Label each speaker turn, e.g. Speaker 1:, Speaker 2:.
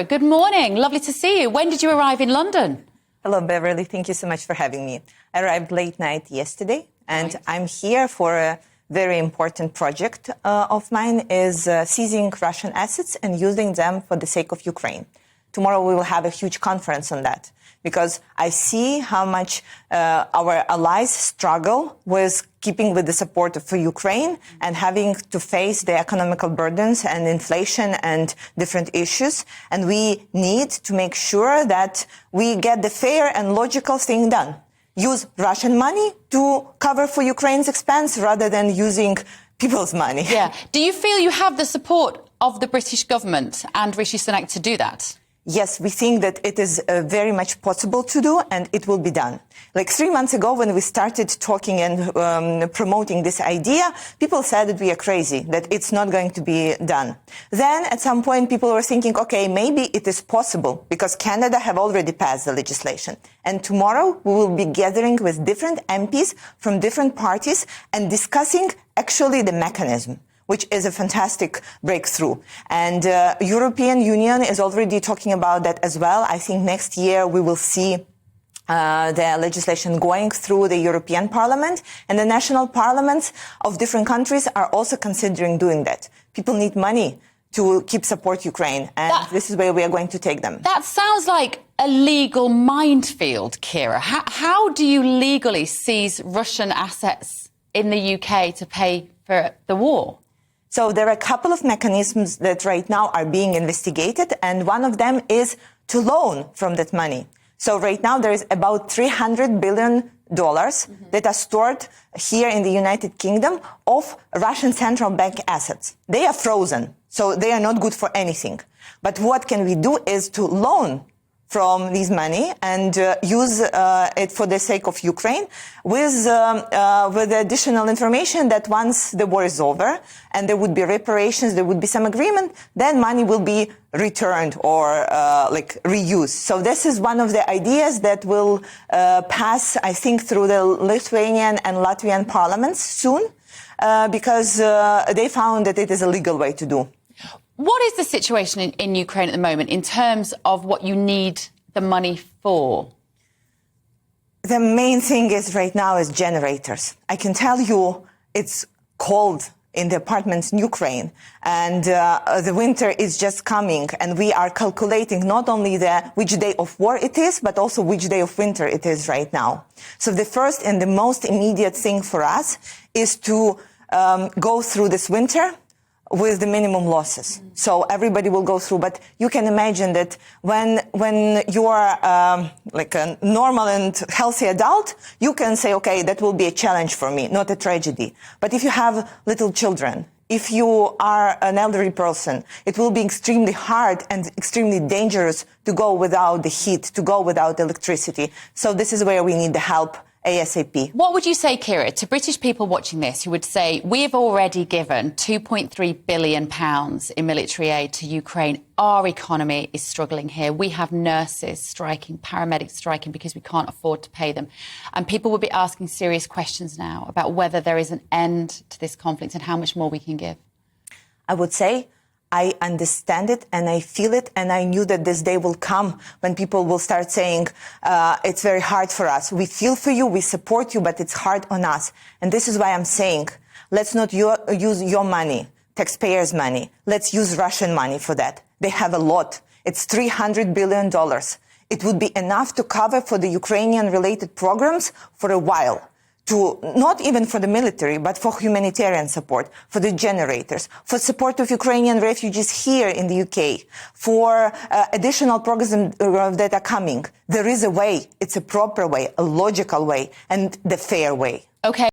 Speaker 1: Good morning. Lovely to see you. When did you arrive in London?
Speaker 2: Hello, Beverly. Thank you so much for having me. I arrived late night yesterday, and I'm here for a very important project of mine, is seizing Russian assets and using them for the sake of Ukraine. Tomorrow we will have a huge conference on that, because I see how much our allies struggle with keeping with the support for Ukraine and having to face the economical burdens and inflation and different issues. And we need to make sure that we get the fair and logical thing done. Use Russian money to cover for Ukraine's expense rather than using people's money.
Speaker 1: Yeah. Do you feel you have the support of the British government and Rishi Sunak to do that?
Speaker 2: Yes, we think that it is very much possible to do, and it will be done. Like 3 months ago, when we started talking and promoting this idea, people said that we are crazy, that it's not going to be done. Then at some point, people were thinking, okay, maybe it is possible, because Canada have already passed the legislation. And tomorrow we will be gathering with different MPs from different parties and discussing actually the mechanism, which is a fantastic breakthrough. And European Union is already talking about that as well. I think next year we will see the legislation going through the European Parliament, and the national parliaments of different countries are also considering doing that. People need money to keep support Ukraine, and this is where we are going to take them.
Speaker 1: That sounds like a legal minefield, Kira. How do you legally seize Russian assets in the UK to pay for the war?
Speaker 2: So there are a couple of mechanisms that right now are being investigated, and one of them is to loan from that money. So right now there is about $300 billion that are stored here in the United Kingdom of Russian central bank assets. They are frozen, so they are not good for anything. But what can we do is to loan from this money and use it for the sake of Ukraine with additional information that once the war is over and there would be reparations, there would be some agreement, then money will be returned or reused. So this is one of the ideas that will pass, I think, through the Lithuanian and Latvian parliaments soon because they found that it is a legal way to do.
Speaker 1: What is the situation in Ukraine at the moment in terms of what you need the money for?
Speaker 2: The main thing is right now is generators. I can tell you it's cold in the apartments in Ukraine, and the winter is just coming, and we are calculating not only which day of war it is, but also which day of winter it is right now. So the first and the most immediate thing for us is to go through this winter with the minimum losses. So everybody will go through. But you can imagine that when you are like a normal and healthy adult, you can say, okay, that will be a challenge for me, not a tragedy. But if you have little children, if you are an elderly person, it will be extremely hard and extremely dangerous to go without the heat, to go without electricity. So this is where we need the help ASAP.
Speaker 1: What would you say, Kira, to British people watching this who would say, we've already given £2.3 billion in military aid to Ukraine. Our economy is struggling here. We have nurses striking, paramedics striking because we can't afford to pay them. And people will be asking serious questions now about whether there is an end to this conflict and how much more we can give.
Speaker 2: I would say I understand it and I feel it, and I knew that this day will come when people will start saying, it's very hard for us. We feel for you, we support you, but it's hard on us. And this is why I'm saying, let's not use your money, taxpayers' money. Let's use Russian money for that. They have a lot. It's $300 billion. It would be enough to cover for the Ukrainian-related programs for a while. Not even for the military, but for humanitarian support, for the generators, for support of Ukrainian refugees here in the UK, for additional programs that are coming. There is a way. It's a proper way, a logical way, and the fair way.
Speaker 1: Okay.